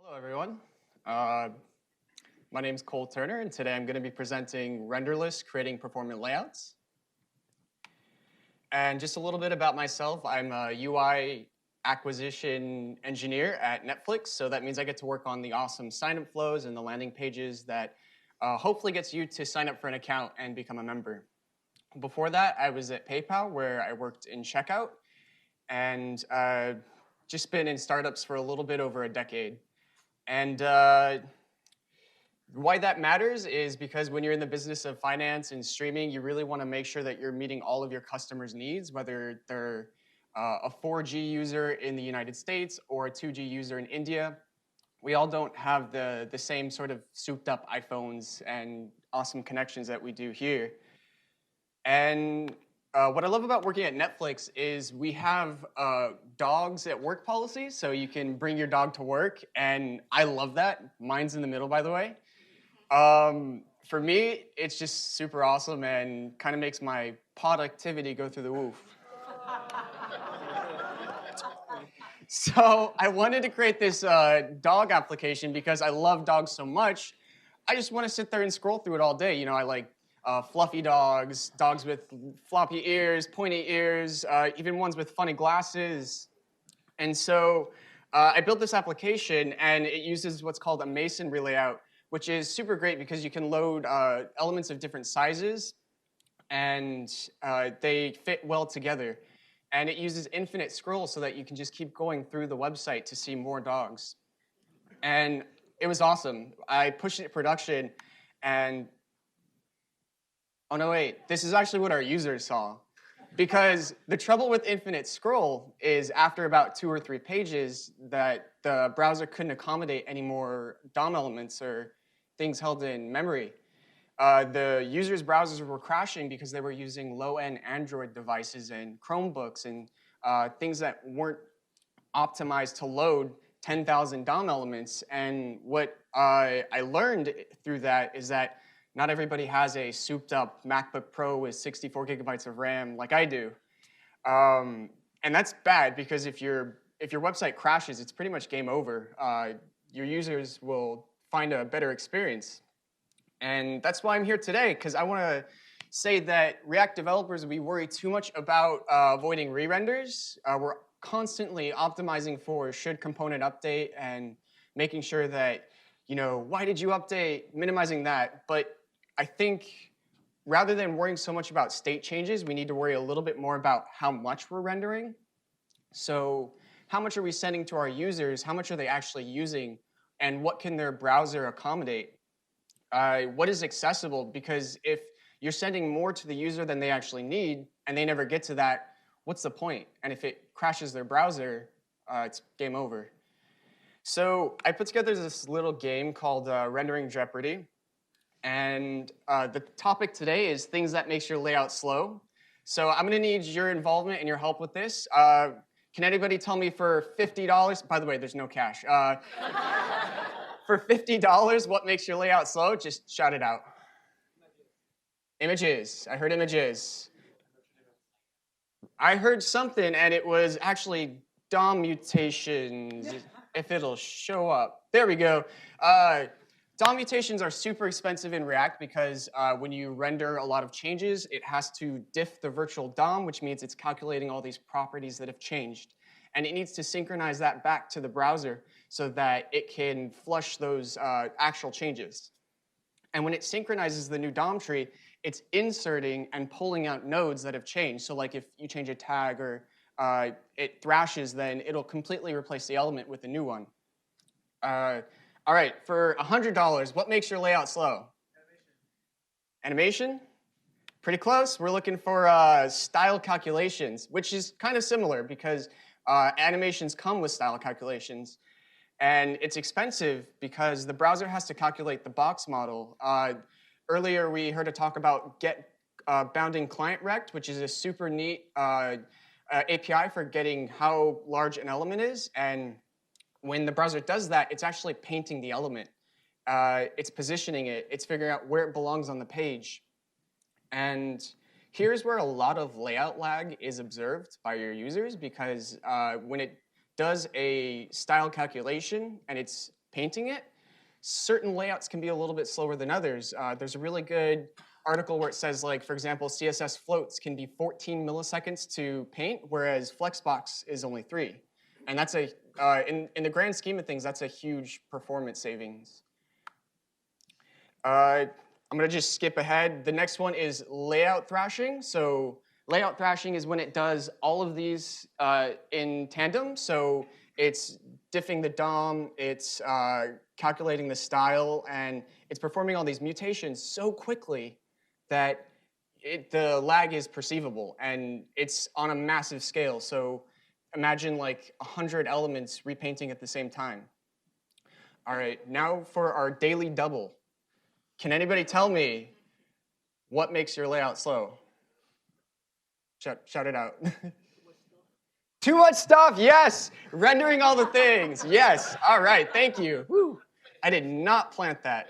Hello, everyone. Uh, my name is Cole Turner, and today I'm going to be presenting Renderless, creating performant layouts. And just a little bit about myself. I'm a UI acquisition engineer at Netflix, so that means I get to work on the awesome sign-up flows and the landing pages that hopefully gets you to sign up for an account and become a member. Before that, I was at PayPal, where I worked in checkout, and just been in startups for a little bit over a decade. And why that matters is because when you're in the business of finance and streaming, you really want to make sure that you're meeting all of your customers' needs, whether they're a 4G user in the United States or a 2G user in India. We all don't have the same sort of souped up iPhones and awesome connections that we do here. And what I love about working at Netflix is we have dogs at work policy, so you can bring your dog to work, and I love that. Mine's in the middle, by the way. For me, it's just super awesome and kind of makes my productivity go through the roof. So I wanted to create this dog application because I love dogs so much. I just want to sit there and scroll through it all day. You know, I like fluffy dogs, dogs with floppy ears, pointy ears, even ones with funny glasses. And so I built this application, and it uses what's called a masonry layout, which is super great because you can load elements of different sizes, and they fit well together. And it uses infinite scroll so that you can just keep going through the website to see more dogs. And it was awesome. I pushed it to production, and oh no, wait, this is actually what our users saw. Because the trouble with infinite scroll is after about 2 or 3 pages that the browser couldn't accommodate any more DOM elements or things held in memory. The users' browsers were crashing because they were using low-end Android devices and Chromebooks and things that weren't optimized to load 10,000 DOM elements. And what I learned through that is that not everybody has a souped-up MacBook Pro with 64 gigabytes of RAM like I do. And that's bad because if your website crashes, it's pretty much game over. Your users will find a better experience. And that's why I'm here today, because I want to say that React developers, we worry too much about avoiding re-renders. We're constantly optimizing for should component update and making sure that, you know, why did you update, minimizing that. But I think rather than worrying so much about state changes, we need to worry a little bit more about how much we're rendering. So how much are we sending to our users? How much are they actually using? And what can their browser accommodate? What is accessible? Because if you're sending more to the user than they actually need, and they never get to that, what's the point? And if it crashes their browser, it's game over. So I put together this little game called Rendering Jeopardy. And the topic today is things that makes your layout slow. So I'm going to need your involvement and your help with this. Can anybody tell me for $50? By the way, there's no cash. For $50, what makes your layout slow? Just shout it out. Images. I heard images. I heard something, and it was actually DOM mutations, if it'll show up. There we go. DOM mutations are super expensive in React because when you render a lot of changes, it has to diff the virtual DOM, which means it's calculating all these properties that have changed. And it needs to synchronize that back to the browser so that it can flush those actual changes. And when it synchronizes the new DOM tree, it's inserting and pulling out nodes that have changed. So like if you change a tag or it thrashes, then it'll completely replace the element with a new one. All right, for $100, what makes your layout slow? Animation? Pretty close. We're looking for style calculations, which is kind of similar because animations come with style calculations. And it's expensive because the browser has to calculate the box model. Earlier, we heard a talk about get bounding client rect, which is a super neat API for getting how large an element is. And when the browser does that, it's actually painting the element. It's positioning it. It's figuring out where it belongs on the page. And here's where a lot of layout lag is observed by your users because when it does a style calculation and it's painting it. Certain layouts can be a little bit slower than others. There's a really good article where it says, like, for example, CSS floats can be 14 milliseconds to paint, whereas Flexbox is only 3. And that's in the grand scheme of things, that's a huge performance savings. I'm going to just skip ahead. The next one is layout thrashing. So layout thrashing is when it does all of these in tandem. So it's diffing the DOM, it's calculating the style, and it's performing all these mutations so quickly that the lag is perceivable, and it's on a massive scale. So imagine like 100 elements repainting at the same time. All right, now for our daily double. Can anybody tell me what makes your layout slow? Shout it out. Too much stuff, yes. Rendering all the things, yes. All right, thank you. Woo. I did not plant that.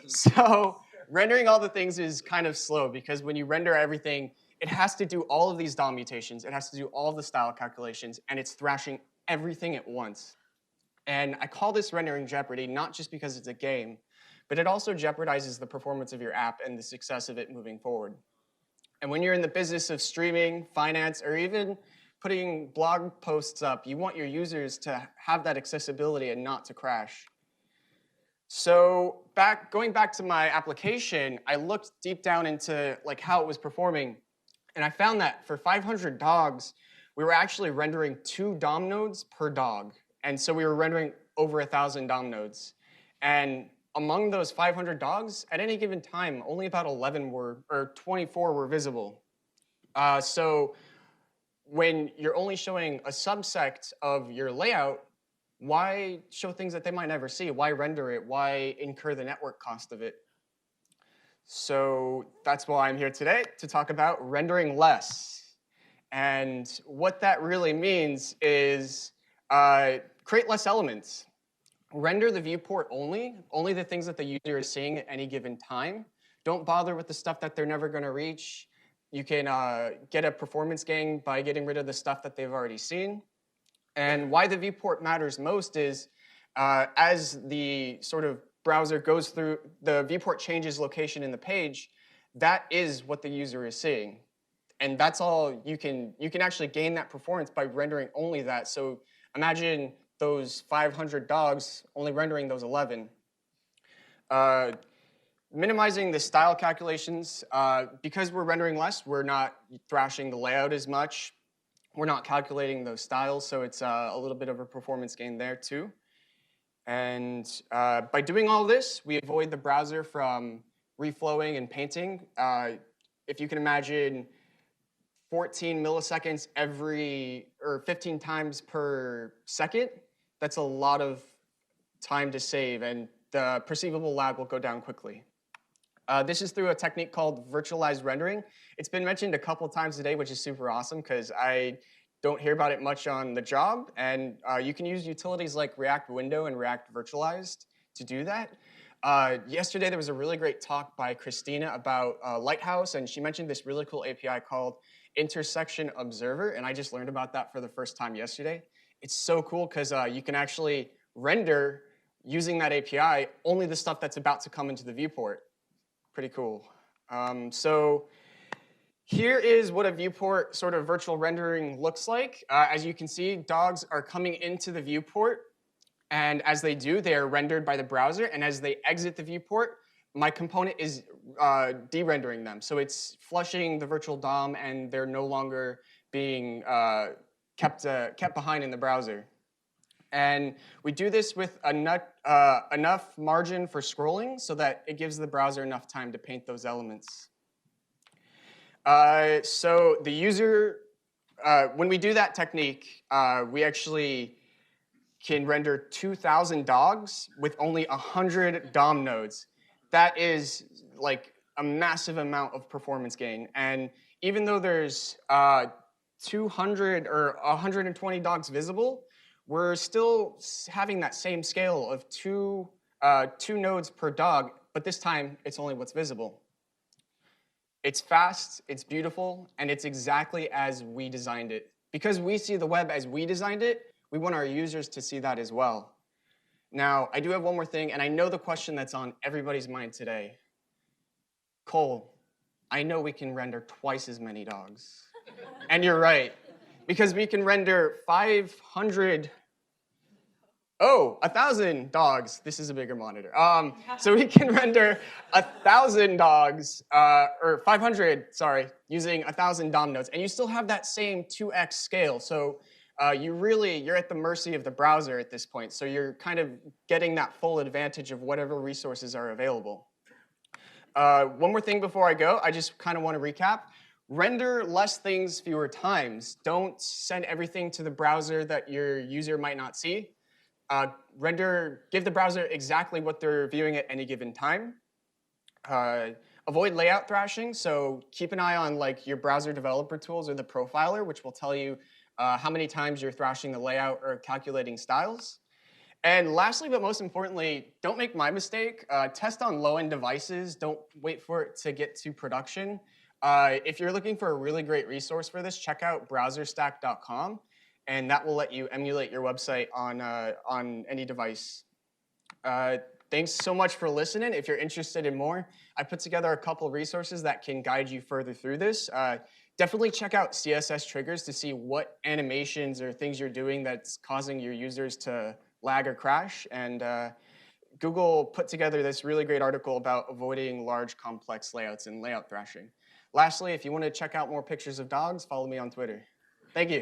So rendering all the things is kind of slow because when you render everything, it has to do all of these DOM mutations, it has to do all of the style calculations, and it's thrashing everything at once. And I call this rendering jeopardy not just because it's a game, but it also jeopardizes the performance of your app and the success of it moving forward. And when you're in the business of streaming, finance, or even putting blog posts up, you want your users to have that accessibility and not to crash. So going back to my application, I looked deep down into like how it was performing, and I found that for 500 dogs, we were actually rendering 2 DOM nodes per dog. And so we were rendering over 1,000 DOM nodes. And among those 500 dogs, at any given time, only about 24 were visible. So when you're only showing a subsect of your layout, why show things that they might never see? Why render it? Why incur the network cost of it? So that's why I'm here today, to talk about rendering less. And what that really means is create less elements. Render the viewport only the things that the user is seeing at any given time. Don't bother with the stuff that they're never going to reach. You can get a performance gain by getting rid of the stuff that they've already seen. And why the viewport matters most is as the sort of browser goes through, the viewport changes location in the page, that is what the user is seeing. And that's all you can actually gain that performance by rendering only that. So imagine those 500 dogs only rendering those 11. Minimizing the style calculations, because we're rendering less, we're not thrashing the layout as much. We're not calculating those styles, so it's a little bit of a performance gain there too. And by doing all this, we avoid the browser from reflowing and painting. If you can imagine 14 milliseconds or 15 times per second, that's a lot of time to save, and the perceivable lag will go down quickly. This is through a technique called virtualized rendering. It's been mentioned a couple times today, which is super awesome because I don't hear about it much on the job. And you can use utilities like React Window and React Virtualized to do that. Yesterday, there was a really great talk by Christina about Lighthouse, and she mentioned this really cool API called Intersection Observer, and I just learned about that for the first time yesterday. It's so cool because you can actually render using that API only the stuff that's about to come into the viewport. Pretty cool. So here is what a viewport sort of virtual rendering looks like. As you can see, dogs are coming into the viewport, and as they do, they are rendered by the browser, and as they exit the viewport, my component is de-rendering them. So it's flushing the virtual DOM, and they're no longer being kept behind in the browser. And we do this with enough margin for scrolling so that it gives the browser enough time to paint those elements. So the user, when we do that technique, we actually can render 2,000 dogs with only 100 DOM nodes. That is like a massive amount of performance gain. And even though there's 200 or 120 dogs visible, we're still having that same scale of two nodes per dog, but this time it's only what's visible. It's fast, it's beautiful, and it's exactly as we designed it. Because we see the web as we designed it, we want our users to see that as well. Now, I do have one more thing, and I know the question that's on everybody's mind today. Cole, I know we can render twice as many dogs. And you're right, because we can render 500, 1,000 dogs. This is a bigger monitor. So we can render 1,000 dogs, or 500, sorry, using 1,000 DOM nodes, and you still have that same 2x scale. So you're at the mercy of the browser at this point. So you're kind of getting that full advantage of whatever resources are available. One more thing before I go, I just kind of want to recap. Render less things fewer times. Don't send everything to the browser that your user might not see. Give the browser exactly what they're viewing at any given time. Avoid layout thrashing, so keep an eye on like your browser developer tools or the profiler, which will tell you how many times you're thrashing the layout or calculating styles. And lastly, but most importantly, don't make my mistake. Test on low-end devices. Don't wait for it to get to production. If you're looking for a really great resource for this, check out browserstack.com, and that will let you emulate your website on any device. Thanks so much for listening. If you're interested in more, I put together a couple of resources that can guide you further through this. Definitely check out CSS triggers to see what animations or things you're doing that's causing your users to lag or crash. And Google put together this really great article about avoiding large, complex layouts and layout thrashing. Lastly, if you want to check out more pictures of dogs, follow me on Twitter. Thank you.